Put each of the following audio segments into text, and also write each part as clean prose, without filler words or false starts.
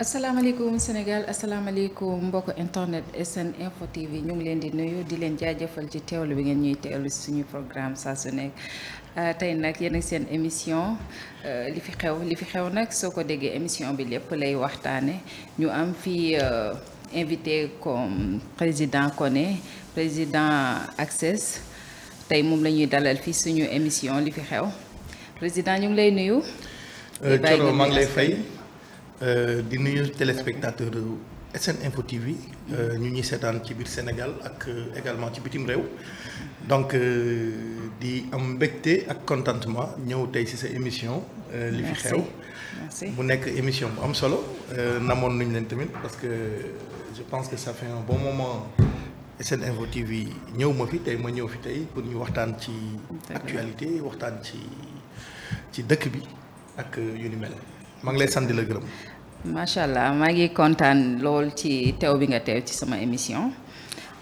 asalaamaaleykum Sénégal asalaamaaleykum mbokk internet SN Info TV ñu ngi leen di nuyu di leen jaajëfal ci teewlu bi ngeen ñuy teewlu suñu programme saa su nekk tey nag yéen ak seen émission li fi xew nag soo ko déggee émission bi lépp lay waxtaane ñu am fii invité comme président Koné président Access tey moom la ñuy dalal fii suñu émission li fi xew président ñu ngi lay nuyu. Thioro maa ngi lay fay. di nuyu téléspectateur SN Info TV ñu ñuy seetaan ci biir Sénégal ak également ci bitim réew donc di am mbégte ak contentement ñëw tey ci sa émission li fi xew bu nekk émission bu am solo namoon nañ leen tamit parce que je pense que ça fait un bon moment SN Info TV ñëw ma fi tey ma ñëw fi tey pour ñu waxtaan ci actualité waxtaan ci dëkk bi ak yu ni mel maa ngi lay sant di la gërëm. macha allah maa ngi kontaan lool ci teew bi nga teew ci sama émission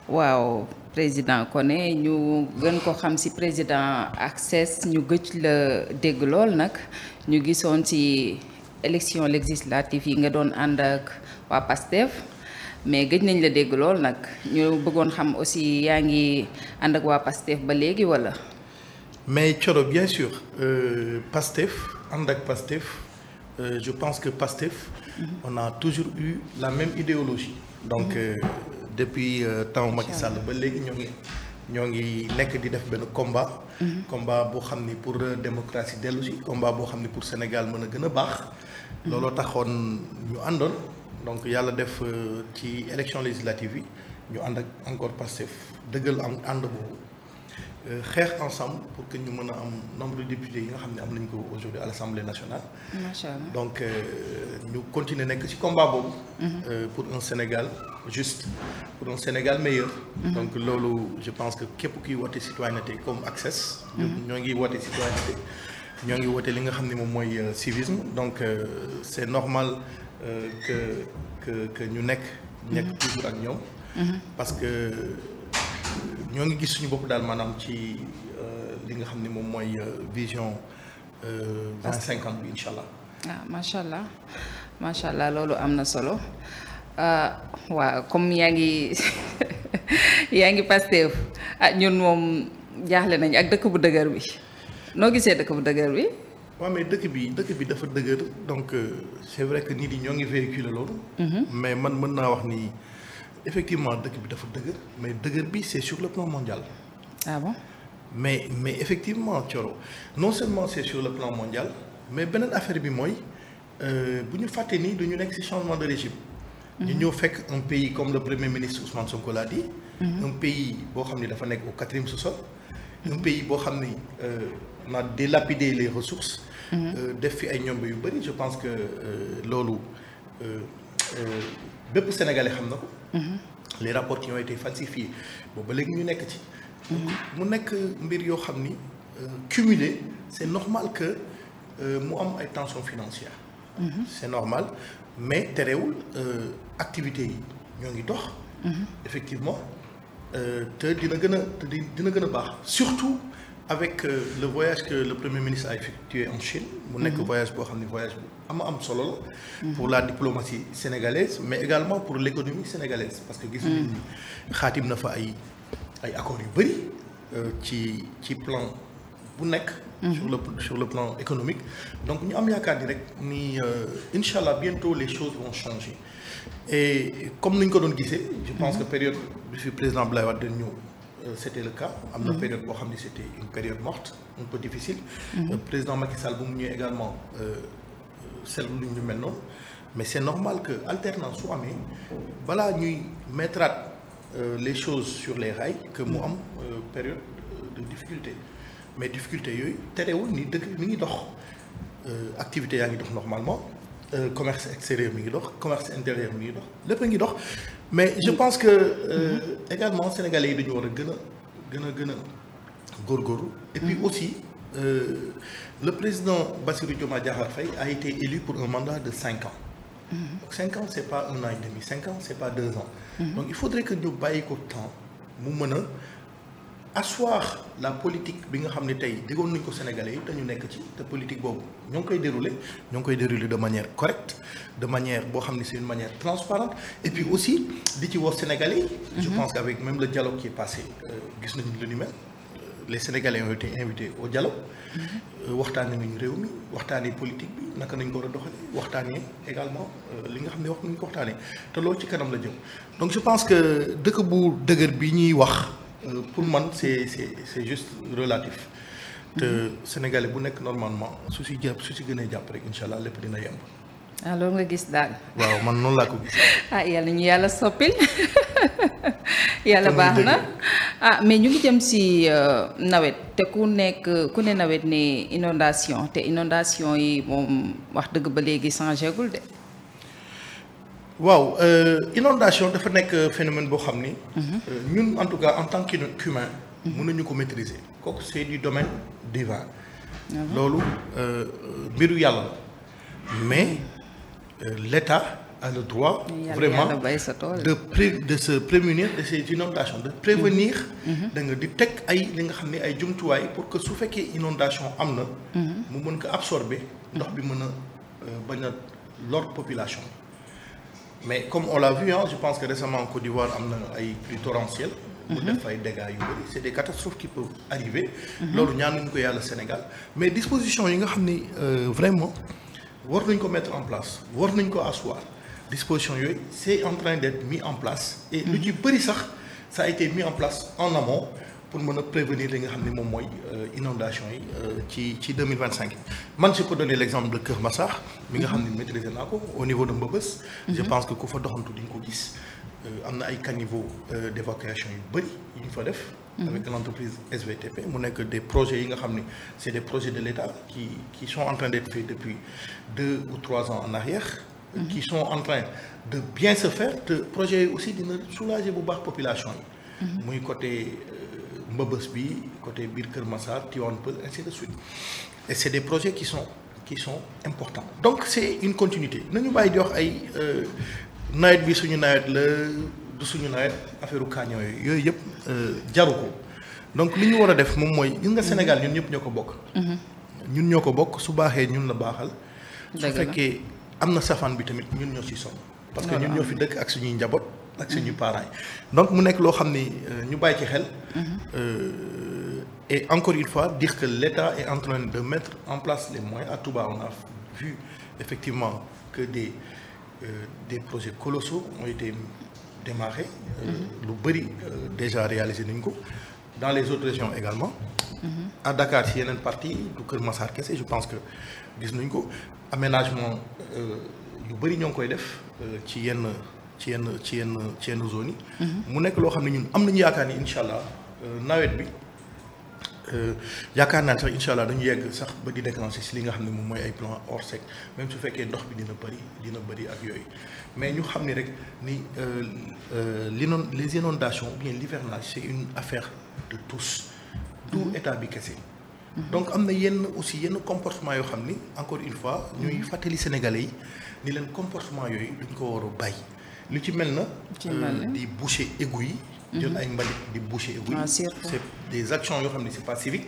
waaw président Koné ñu gën ko xam ci président Access ñu gëj la dégg lool nag ñu gisoon ci élection législative yi nga doon ànd ak waa PASTEF mais gëj nañ la dégg lool nag ñu bëggoon xam aussi yaa ngi ànd ak waa PASTEF ba léegi walla. mais Thioro bien sûr PASTEF ànd ak PASTEF. Je pense que PASTEF, on a toujours eu la même idéologie. Donc, depuis temps Macky Sall ba léegi ñoo ngi nekk di def benn combat. combat boo xam ni pour démocratie dellu si combat boo xam ni pour Sénégal mën a gën a baax. looloo taxoon ñu àndoon donc yàlla def ci élection législative yi ñu ànd ak encore PASTEF dëggal ànd boobu. xeex ensemble pour que ñu mën a am nombre de députés yi nga xam ne am nañ ko aujourd'hui à l'Assemblée nationale. Macha Allah. Donc ñu continuer nekk ci combat boobu. pour un Sénégal juste pour un Sénégal meilleur. donc loolu je pense que képp kuy woote citoyenneté comme Access. ñoo ngi woote citoyenneté ñoo ngi woote li nga xam ne moom mooy civisme donc c'est normal que ñu nekk toujours ak ñoom. parce que. ñoo ngi gis suñu bopp daal maanaam ci li nga xam ne moom mooy vision 2050 bi incha allah. macha allah loolu am na solo waaw comme yaa ngi PASTEF ñun moom jaaxle nañ ak dëkk bu dëgër bi noo gisee dëkk bu dëgër bi. waaw mais dëkk bi dafa dëgër donc c'est vrai que nit yi ñoo ngi véhiculer loolu. mais man mën naa wax ni. effectivement dëkk bi dafa dëgër mais dëgër bi c'est sur le plan mondial. Ah bon? mais effectivement Thioro non seulement c'est sur le plan mondial mais beneen affaire bi mooy bu ñu fàtte ni du ñu nekk ci changement de régime. ñu ñëw fekk un pays comme le premier ministre Ousmane Sonko l'a dit. un pays boo xam ni dafa nekk au 4e sous-sol. un pays boo xam ni on a délapidé les ressources. def fi ay ñombe yu bari je pense que loolu bépp Sénégalais xam na ko. les rapports qui ont été falsifiés boobu ba léegi ñu nekk ci. mu nekk mbir yoo xam ni cumulé c'est normal que mu am ay tensions financières. c'est normal mais terewul activités yi ñoo ngi dox. effectivement te dina gën a baax surtout avec le voyage que le premier ministre a effectué en Chine. mu nekk voyage boo xam ni voyage bu am solo la. pour la diplomatie sénégalaise mais également pour l'économie sénégalaise parce que gis nañ ni xaatim na fa ay accords yu bari ci plan bu nekk. sur le plan économique donc ñu am yaakaar ni rek ni incha allah bientôt les choses vont changer et comme ni ñu ko doon gisee. je pense que période bi fi président Abdoulaye Wade dañ ñëw. C'était le cas am na période boo xam ne c'était une période morte un peu difficile. président Macky Sall bu mu ñëwee également seetlu lu ñu mel noonu mais c'est normal que alternance su amee balaa ñuy mettre les choses sur les rails que mu am période de difficulté mais difficulté yooyu terewul ni dëkk mi ngi dox activité yaa ngi dox normalement commerce extérieur mi ngi dox commerce intérieur mi ngi dox lépp a ngi dox. mais je pense que également sénégalais yi dañu war a gën a góorgóorlu. et puis aussi le président Bassirou Diomaye Diakhar Faye a été élu pour un mandat de 5 ans. donc 5 ans c'est pas 1 an et demi 5 ans c'est pas 2 ans. donc il faudrait que ñu bàyyi ko temps mu mën a asseoir la politique bi nga xam ne tey déggoon nañ ko Sénégalais yi te ñu nekk ci te politique boobu ñoo ngi koy dérouler de manière correcte de manière boo xam ne c'est une manière transparente et puis aussi di ci woo Sénégalais yi. je pense qu'avec même le dialogue qui est passé gis nañu lu ni mel les Sénégalais ont été invités au dialogue. waxtaanee nañu réew mi waxtaanee politique bi naka nañ ko war a doxalee waxtaanee également li nga xam ne wax nañu ko waxtaanee te loolu ci kanam la jëm donc je pense que dëkk bu dëgër bi ñuy wax. pour man c'est juste relatif te Sénégalais bu nekk normalement su si gënee jàpp rek incha allah lépp dina yemb. ah loolu nga gis daal. waaw man noonu laa ko gis. ah yàlla ñu yàlla soppil yàlla baax na mais ñu ngi jëm si nawet te ku ne nawet ne inondation te inondation yi moom wax dëgg ba léegi changé gul de. waaw inondation dafa nekk phénomène boo xam ni. ñun en tout cas en tant qu'humain mën nañu ko maîtriser kooku c'est du domaine divin. loolu mbiru yàlla la mais l'État a le droit vraiment de se prémunir de ces inondations de prévenir da nga di teg ay li nga xam ne ay jumtuwaay pour que su fekkee inondation am na mu mën ko absorber ndox bi mën a bañ a lor population. Mais comme on l'a vu je pense que récemment en Côte d'Ivoire am na ay pluies torrentielles. mu def ay dégâts yu bëri c'est des catastrophes qui peuvent arriver. loolu ñaanuñu ko yàlla Sénégal mais dispositions yi nga xam ni vraiment war nañ ko mettre en place war nañ ko asseoir dispositions yooyu c'est en train d'être mis en place. et lu ci bëri sax ça a été mis en place en amont pour mën a prévenir li nga xam ne moom mooy inondation yi ci 2025 man je peux donner l'exemple de Kër Massar mi nga xam ne maîtriser naa ko au niveau de Mbeubeuss. je pense que ku fa doxantu di nga ko gis am na ay caniveaux d'évacuation yu bëri yu ñu fa def. avec l'entreprise SVTP mu nekk des projets yi nga xam ne c'est des projets de l'État qui sont en train d'être faits depuis 2 ou 3 ans en arrière. qui sont en train de bien se faire te projet yi aussi dina soulager bu baax population yi. muy côté Mbeubeuss bi côté biir Kër Massar Tivaouane Peulh ainsi de suite et c'est des projets qui sont importants donc c'est une continuité nañu bàyyi di wax ay nawet bi suñu nawet la du suñu nawet affaire kaañoo yooyu yëpp jaru ko donc li ñu war a def moom mooy gis nga Sénégal ñun ñëpp ñoo ko bokk. ñun ñoo ko bokk su baaxee ñun la baaxal. su fekkee am na safaan bi tamit ñun ñoo ciy sonn. parce que ñun ñoo fi dëkk ak suñuy njaboot. ak suñu parents yi donc mu nekk loo xam ni ñu bàyyi ci xel et encore une fois dire que l'État est en train de mettre en place les moyens à Touba on a vu effectivement que des projets colossaux ont été démarrés lu bëri déjà réalisé nañ ko dans les autres régions également à Dakar ci yeneen partie du Kër Massar kese je pense que gis nañ ko aménagement yu bëri ñoo ngi koy def ci yenn zones yi. mu nekk loo xam ne ñun am nañu yaakaar ni incha allah nawet bi yaakaar naa sax incha allah dañu yegg sax ba di déclencher si li nga xam ne moom mooy ay plan Orsec même su fekkee ndox bi dina bëri ak yooyu mais ñu xam ni rek ni les inondations ou bien l'hivernage c'est une affaire de tous. du état bi kese. donc am na yenn comportement yoo xam ni encore une fois ñuy fàttali Sénégalais yi ni leen comportement yooyu duñ ko war a bàyyi. lu ci mel na di boucher égout yi jël ay mbalit di boucher égout yi c'est des actions yoo xam ne c'est pas civique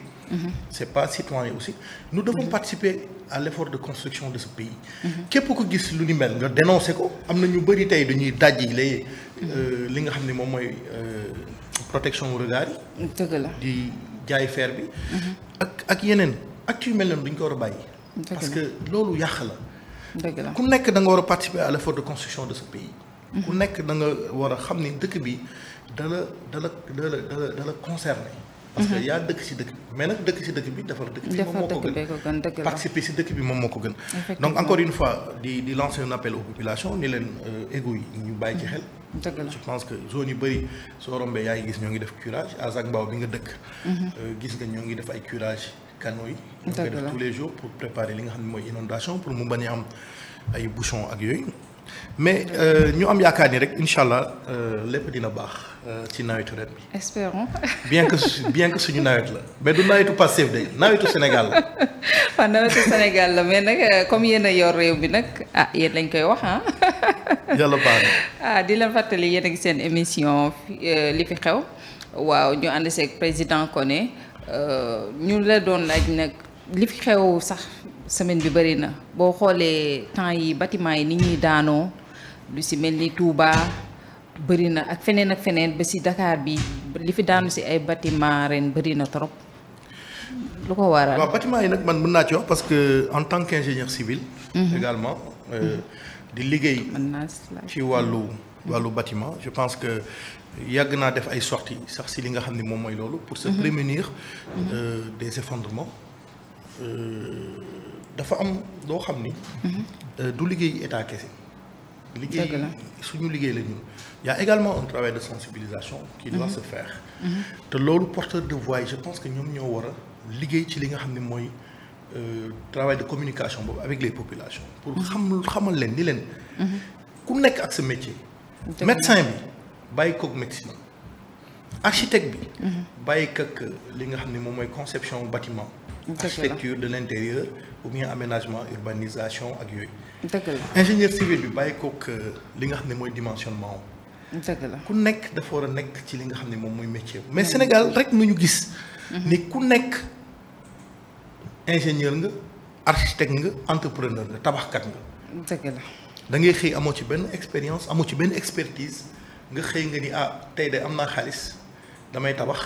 c'est pas citoyen aussi nous devons participer à l'effort de construction de ce pays képp ko gis lu ni mel nga dénoncer ko am na ñu bëri tey dañuy dajji li nga xam ne moom mooy protection regard yi dëgg la di jaay fer bi ak yeneen actes yu mel noonu duñ ko war a bàyyi parce que loolu yàq la dëgg la ku nekk da nga war a participer à l'effort de construction de ce pays ku nekk da nga war a xam ni dëkk bi dala concerné parce que yaa dëkk ci dëkk bi mais nag dëkk ci dëkk bi defar dëkk bi moom moo ko gën participer ci dëkk bi moom moo ko gën donc encore une fois di lancer un appel aux populations ni leen égout yi ñu bàyyi ci xel je pense que zone yu bëri soo rombee yaa ngi gis ñoo ngi def curage à Zac Mbao bi nga dëkk gis nga ñoo ngi def ay curage canaux yi ñoo koy def tous les jours pour préparer li nga xam ne mooy inondation pour mu bañ a am ay bouchons ak yooyu mais ñu am yaakaar ni rek incha allah lépp dina baax ci nawetu ren bi. espérons. bien que suñu nawet la mais du nawetu Pastef de nawetu Sénégal la. waaw nawetu Sénégal la mais nag comme yéen a yor réew bi nag yéen lañ koy wax yàlla baax na. di leen fàttali yéen a ngi seen émission li fi xew waaw ñu ànd seeg président Koné ñu la doon laaj nag li fi xew sax semaine bi bëri na boo xoolee temps yi bâtiment yi ni ñuy daanoo lu si mel ni Touba bëri na ak feneen ba si Dakar bi li fi daanu si ay bâtiment ren bëri na trop lu ko waral. waaw bâtiment yi nag man mën naa ci wax parce que en tant qu'ingénieur civil. également di liggéey. ci wàllu bâtiment je pense que yàgg naa def ay sorties sax si li nga xam ne moom mooy loolu. pour se prémunir des effondrements. dafa am loo xam ni. du liggéey état kese. liggéey suñu liggéey la ñun. y a également un travail de sensibilisation qui doit se faire. te loolu porteur de voix yi je pense que ñoom ñoo war a liggéey ci li nga xam ne mooy travail de communication boobu avec les populations. pour xamal leen ni leen. ku nekk ak sa métier. médecin bi bàyyi koog médecine. architecte bi. bàyyi koog li nga xam ne moom mooy conception bâtiment. architecture de l'intérieur ou bien aménagement urbanisation ak yooyu. ingénieur civil bi bàyyi koog li nga xam ne mooy dimensionnement ku nekk dafa war a nekk ci li nga xam ne moom mooy métier mais Sénégal rek nu ñu gis. ni ku nekk ingénieur nga architecte nga entrepreneur nga tabaxkat nga. dëgg la da ngay xëy amoo ci benn expérience amoo ci benn expertise nga xëy nga ni tey de am naa xaalis damay tabax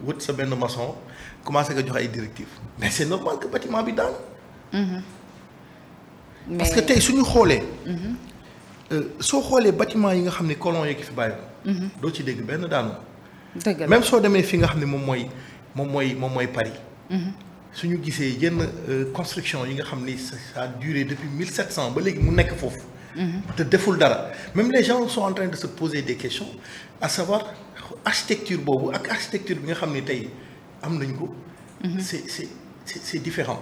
wët sa benn maçon commencé nga jox ay directives mais c'est normal que bâtiment bi daanu. parce que tey suñu xoolee. soo xoolee bâtiment yi nga xam ne colon yi ki fi bàyyi. doo ci dégg benn daanu. même soo demee fi nga xam ne moom mooy Paris. suñu gisee yenn construction yi nga xam ni ça a duré depuis 1700 ba léegi mu nekk foofu. te deful dara même les gens sont en train de se poser des questions à savoir architecture boobu ak architecture bi nga xam ni tey am nañ ko. c'est différent.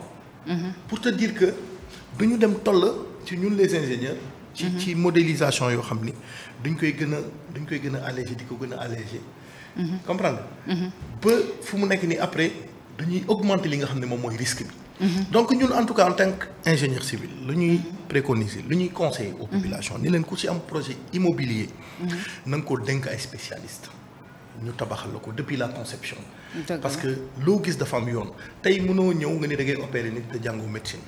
pour te dire que duñu dem toll ci ñun les ingénieurs. ci modélisation yoo xam ni duñ koy gën a alléger di ko gën a alléger. comprendre ba fu mu nekk nii après dañuy augmenter li nga xam ne moom mooy risque bi. donc ñun en tout cas en tant qu'ingénieur civil lu ñuy préconiser lu ñuy conseiller aux populations ni leen ku ci am projet immobilier. na nga ko dénk ay spécialistes. ñu tabaxal la ko depuis la conception. parce que loo gis dafa am yoon tey mënoo ñëw nga ni da ngay opérer nit te jàngoo médecine.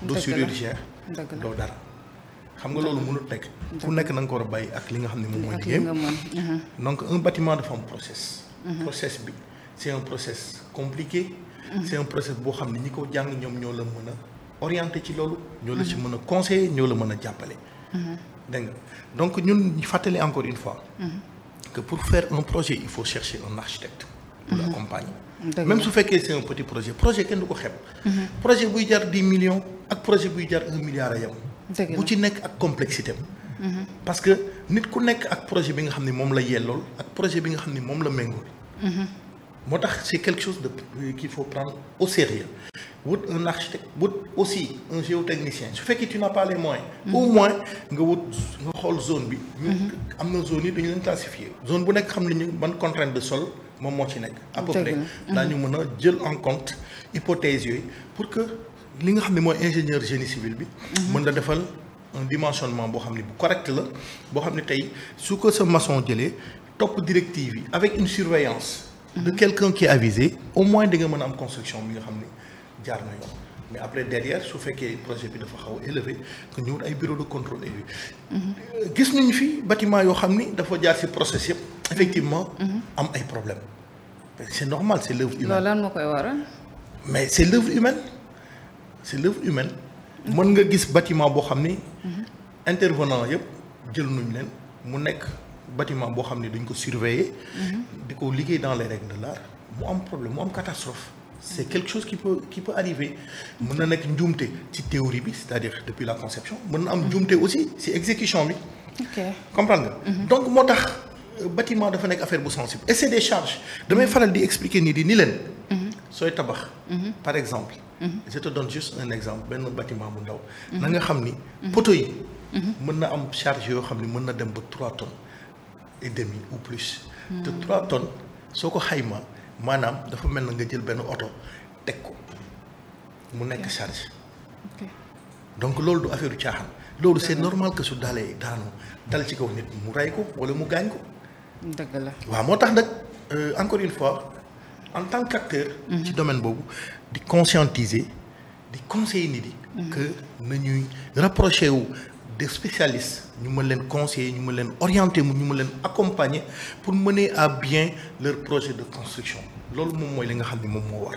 doo chirurgien doo dara. xam nga loolu mënut nekk. ku nekk na nga ko war a bàyyi ak li nga xam ne moom mooy liggéeyam. donc un bâtiment dafa am process. process bi c'est un process compliqué. c'est un process boo xam ne ñi ko jàng ñoom ñoo la mën a orienter ci loolu. ñoo la ci mën a conseiller ñoo la mën a jàppale. dégg nga donc ñun ñu fàttali encore une fois. que pour faire un projet il faut chercher un architecte. pour l'accompagner. même su fekkee c'est un petit projet kenn du ko xeeb. projet buy jar 10 millions ak projet buy jar 1 milliard a yem. bu ci nekk ak complexité am. parce que nit ku nekk ak projet bi nga xam ne moom la yellool ak projet bi nga xam ne moom la méngool. moo tax c'est quelque chose de qu'il faut prendre au sérieux wut un architecte wut aussi un géotechnicien su fekkee tu n'as pas les moyens. au moins nga xool zone bi. am na zone yi dañu leen classifier zone bu nekk xam nañu ban contrainte de sol moom moo ci nekk. à peu près daañu mën a jël en compte hypothèses yooyu pour que li nga xam ne mooy ingénieur génie civil bi. mën na defal un dimensionnement boo xam ne bu correct la boo xam ne tey su ko sa maçon jëlee topp directive yi avec une surveillance. de quelqu'un qui est avisé au moins da nga mën a am construction bi nga xam ne jaar na yoon mais après derrière su fekkee projet bi dafa xaw a élevé que ñu wut ay bureau de contrôle élevé gis nañu fi bâtiment yoo xam ni dafa jaar ci process yëpp effectivement am ay problèmes c'est normal c'est l'œuvre humaine. loolu lan moo koy waral. mais c'est l'œuvre humaine mën nga gis bâtiment boo xam ni intervenant yëpp jël nuñ leen mu nekk bâtiment boo xam ne dañ ko surveiller di ko liggéey dans les règles de l'art mu am problème mu am catastrophe c'est quelque chose qui peut arriver mën na nekk njuumte ci théorie bi c'est-à-dire depuis la conception mën na am njuumte aussi ci exécution bi. comprendre nga. donc moo tax bâtiment dafa nekk affaire bu sensible et c'est des charges damay faral di expliquer nii ni leen. sooy tabax. par exemple. je te donne juste un exemple benn bâtiment bu ndaw. na nga xam ni poteaux yi. mën na am charge yoo xam ni mën na dem ba 3 tonnes et demi ou plus. te 3 tonnes soo ko xayma maanaam dafa mel na nga jël benn oto teg ko mu nekk charge. donc loolu du affaire caaxaan. loolu c'est normal que su dalee daanu dal ci kaw nit mu rey ko wala mu gaañ ko. dëgg la waaw moo tax nag encore une fois en tant qu'acteur ci domaine boobu di conscientiser di conseiller nit yi que nañuy rapproché wu des spécialistes ñu mën leen conseiller ñu mën leen orienter ñu mën leen accompagner pour mener à bien leur projet de construction loolu moom mooy li nga xam ne moom moo war.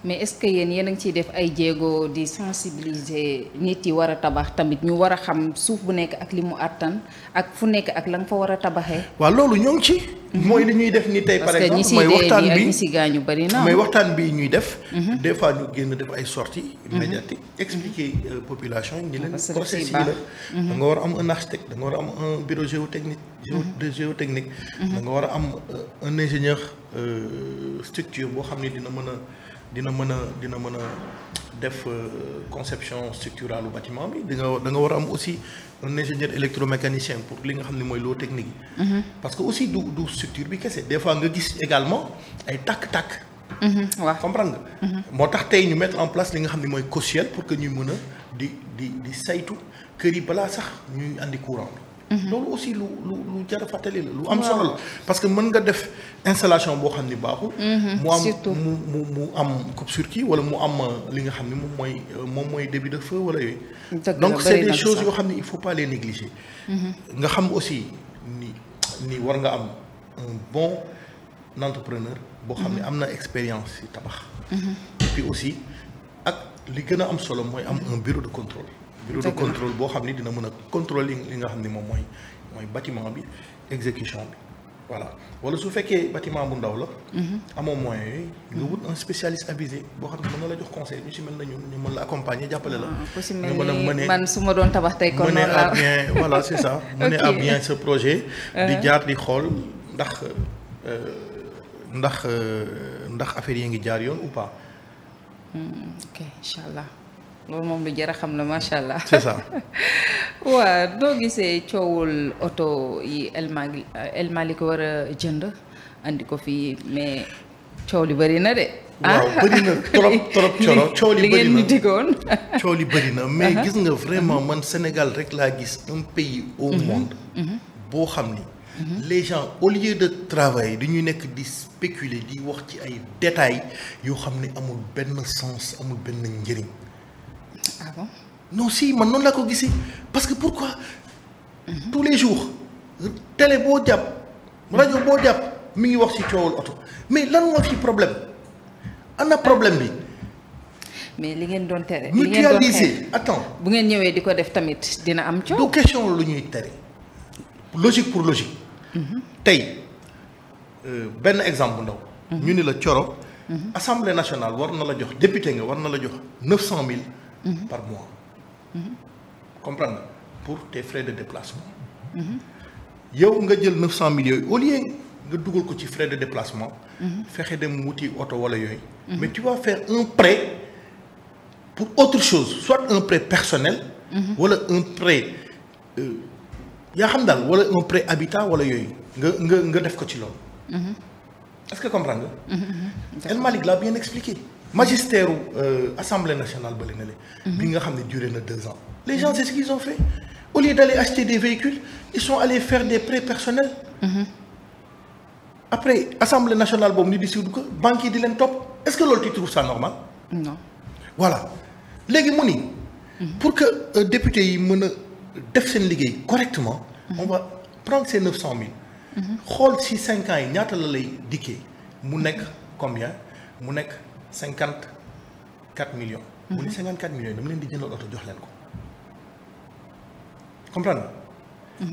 mais est-ce que yéen a ngi ciy def ay jéego di sensibiliser nit yi war a tabax tamit ñu war a xam suuf bu nekk ak li mu àttan ak fu nekk ak la nga fa war a tabaxee. waaw loolu ñoo ngi ci. mooy li ñuy def ni tey par exemple mooy waxtaan bi ñi si gaañu bari na. mooy waxtaan bi ñuy def. des fois ñu génn def ay sorties médiatiques expliquer population yi. ñu leen processus yi la. da nga war a am un architecte da nga war a am un bureau géotechnique. géotechnique. da nga war a am un ingénieur structure boo xam ne dina mën a def conception structurale u bâtiment bi da nga war a am aussi un ingénieur électromécanicien pour li nga xam ne mooy loo technique yi. parce que aussi du structure bi kese des fois nga gis également ay tàkk-tàkk. waaw comprendre nga. moo tax tey ñu mettre en place li nga xam ne mooy caution pour que ñuy mën a di saytu kër yi balaa sax ñuy andi courant bi. loolu aussi lu jar a fàttali la lu am solo la parce que mën nga def installation boo xam ni baaxul. mu am mu am coupe-circuit wala mu am li nga xam ni moom mooy début de feu wala yooyu. donc c'est des choses yoo xam ni il faut pas les négliger. nga xam aussi ni war nga am un bon entrepreneur. boo xam ne am na expérience ci tabax. et puis aussi ak li gën a am solo mooy am un bureau de contrôle. bureau de contrôle boo xam ni dina mën a contrôler li nga xam ni moom mooy bâtiment bi exécution bi voilà wala su fekkee bâtiment bu ndaw la. amoo moyen yooyu nga wut un spécialiste avisé boo xam ne mën na la jox conseil ñu si mel na ñu mën la accompagner jàppale la. nga mën a mener man su ma doon tabax tey kon noonu la mener à bien voilà c'est ça. mener à bien ce projet. di jaar di xool ndax affaire yi ngi jaar yoon ou pas. ok incha allah. loolu moom lu jar a xam la macha allah. c'est ça. waaw doo gisee coowul oto yi El Malick war a jënd andi ko fii mais coow li bëri na de. waaw bëri na trop coow li bëri na digoon. coow li bëri na mais gis nga vraiment man Sénégal rek laa gis un pays au monde. boo xam ni. les gens au lieu de travailler dañuy nekk di spéculer di wax ci ay détails yoo xam ne amul benn sens amul benn njëriñ. ah bon non si man noonu laa ko gisee parce que pourquoi tous les jours télé boo jàpp rajo boo jàpp mi ngi wax ci coowul oto mais lan moo fi problème ana problème bi. mais li ngeen doon tere. mutualiser attends bu ngeen ñëwee di ko def tamit dina am coow. du question lu ñuy tere logique pour logique. tey benn exemple ndaw. ñu ni la Coro. Assemblée nationale war na la jox député nga war na la jox 900 000. par mois. comprendre pour tes frais de déplacement. yow nga jël 900 000 yooyu au lieu nga dugal ko ci frais de déplacement. fexe dem wuti oto wala yooyu. mais tu vas faire un prêt pour autre chose soit un prêt personnel. wala un prêt yaa xam daal wala un prêt habitat wala yooyu nga def ko ci loolu. est-ce que comprendre nga. El Malick l'a bien expliqué. magistère assemblée nationale ba léegi bi nga xam ne duré na 2 ans. les gens c'est ce qu'ils ont fait au lieu d'aller acheter des véhicules ils sont allés faire des prêts personnels. après assemblée nationale boobu ni di siwdu ko banques yi di leen topp est-ce que loolu tu trouves ça normal. non. voilà léegi mu ni. pour que député yi mën a def seen liggéey correctement. on va prendre ces 900 000. xool ci 5 ans yi ñaata la lay dikkee mu nekk combien mu nekk 54 millions. mu ni 54 millions dama leen di jëndal oto jox leen ko comprendre nga.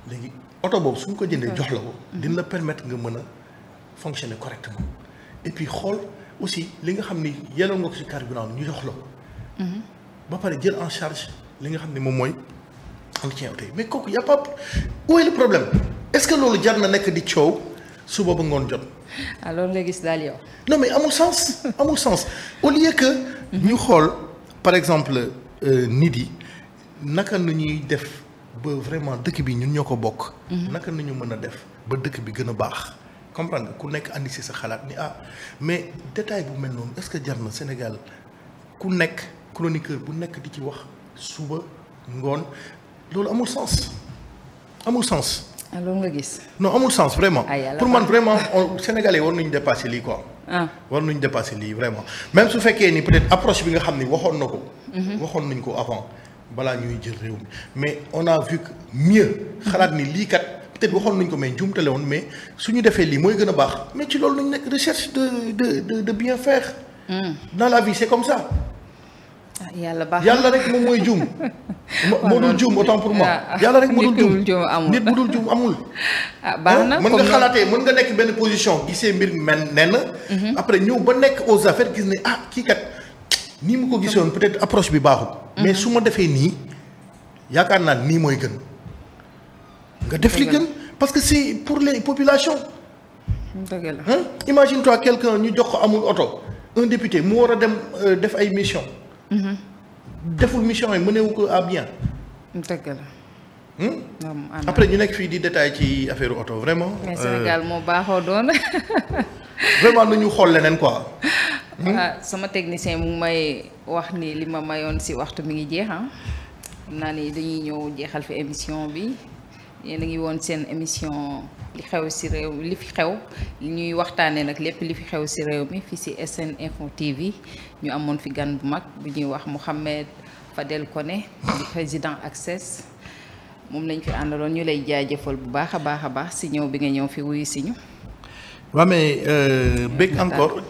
léegi oto boobu su ñu ko jëndee jox la ko. dina la permettre nga mën a fonctionner correctement et puis xool aussi li nga xam ni yelloo nga ko ci carburant ñu jox la ko. ba pare jël en charge li nga xam ne moom mooy entretien oto yi mais kooku y a pas où est le problème. est-ce que loolu jar na nekk di coow suba ba ngoon jot. alors nga gis daal yow. non mais amul sens amul sens au lieu que. ñu xool par exemple nit yi naka la ñuy def ba vraiment dëkk bi ñun ñoo ko bokk. naka nañu mën a def ba dëkk bi gën a baax. comprendre nga ku nekk andi si sa xalaat ni mais détail bu mel noonu est-ce que jar na Sénégal ku nekk chroniqueur bu nekk di ci wax suba ngoon loolu amul sens amul sens. loolu nga gis. non amul sens vraiment. pour man vraiment Sénégalais war nañu dépasser lii quoi. war nañu dépasser lii vraiment même su fekkee ni peut-être approche bi nga xam ni waxoon na ko. waxoon nañ ko avant balaa ñuy jël réew mi mais on a vu que mieux. xalaat ni lii kat peut-être waxoon nañ ko mais njuumtale woon mais su ñu defee lii mooy gën a baax mais ci loolu nañ nekk recherche de bien faire. dans la vie c'est comme ça. yàlla baax yàlla rek moom mooy juum. moo dul juum autant pour moi. yàlla rek moo dul juum nit bu dul juum amul. baax na mën nga xalaatee mën nga nekk benn position gisee mbir mel nen. après ñëw ba nekk aux affaires gis ne kii kat nii mu ko gisoon peut-être approche bi baaxul. mais su ma defee nii yaakaar naa nii mooy gën. nga def li gën parce que c'est pour les populations. dëgg la imagine toi quelqu'un ñu jox ko amul oto un député mu war a dem def ay mission. deful mission yi mënewu ko à bien. dëgg la. après ñu nekk fii di détail ci affaire oto vraiment. mais Sénégal moo baaxoo doon. vraiment nañu xool leneen quoi. sama technicien mu ngi may wax ni li ma mayoon si waxtu mi ngi jeex xam naa ni dañuy ñëw jeexal fi émission bi yéen a ngi woon seen émission li xew si réew li fi xew li ñuy waxtaanee nag lépp li fi xew si réew mi fii si SN Info TV ñu amoon fi gan bu mag bu ñuy wax Mouhamed Fadel Koné di président ACSES moom lañ fi àndaloon ñu lay jaajëfal bu baax a baax si ñëw bi nga ñëw fi wuyu si ñu. waaw mais bëgg encore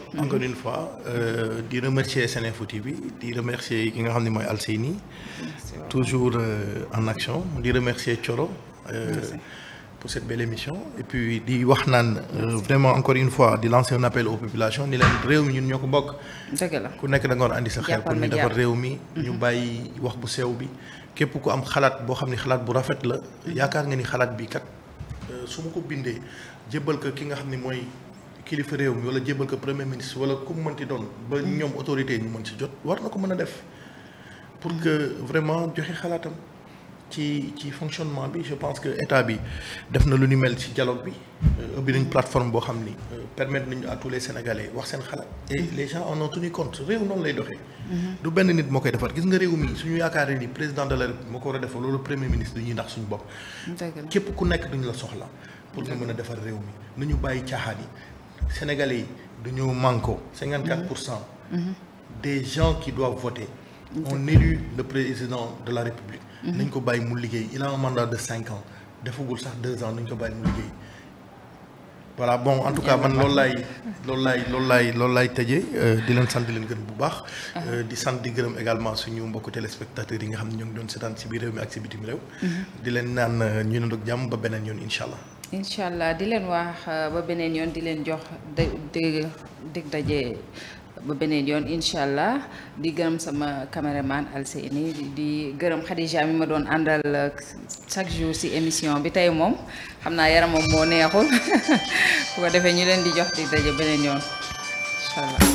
une fois di remercier SN Info TV di remercier ki nga xam ne mooy Alseyni toujours en action di remercier Thioro pour cette belle émission et puis di wax naan vraiment encore une fois di lancer un appel aux populations ni leen réew mi ñun ñoo ko bokk. dëgg la ku nekk da nga war andi sa xel pour ñu defar réew mi. ñu bàyyi wax bu sew bi képp ku am xalaat boo xam ne xalaat bu rafet la yaakaar nga ni xalaat bi kat su ma ko bindee. jébbal ko ki nga xam ne mooy kilifa réew mi wala jébbal ko premier ministre wala ku mu mënti doon ba ñoom autorité ñu mën ci jot war na ko mën a def pour que vraiment joxe xalaatam ci fonctionnement bi je pense que état bi def na lu ni mel ci dialogue bi ubbi nañ plateforme boo xam ni permettre nañu à tous les Sénégalais wax seen xalaat et les gens en ont tenu compte réew noonu lay doxee. du benn nit moo koy defar gis nga réew mi suñu yaakaaree ni président de la République moo ko war a defar loolu premier ministre du ñuy ndax suñu bopp. képp ku nekk duñu la soxla. pour nga mën a defar réew mi nañu bàyyi caaxaan yi Sénégalais yi dañoo manko 54% des gens qui doivent voter ont élu le président de la République nañ ko bàyyi mu liggéey il a un mandat de 5 ans defagul sax 2 ans nañ ko bàyyi mu liggéey voilà bon en tout cas man loolu laay tëjee di leen sant di leen gën bu baax di sant di gërëm également suñu mbokku téléspectateurs yi nga xam ne ñoo ngi doon seetaan ci biir réew mi ak ci bitim réew di leen naan ñu ne ak jàmm ba beneen yoon incha allah. incha allah di leen wax ba beneen yoon di leen jox dig daje ba beneen yoon incha allah di gërëm sama caméraman Alseyni di gërëm Khadija mi ma doon àndal chaque jour ci émission bi tey moom xam naa yaramam moo neexul bu ko defee ñu leen di jox dig daje beneen yoon incha allah.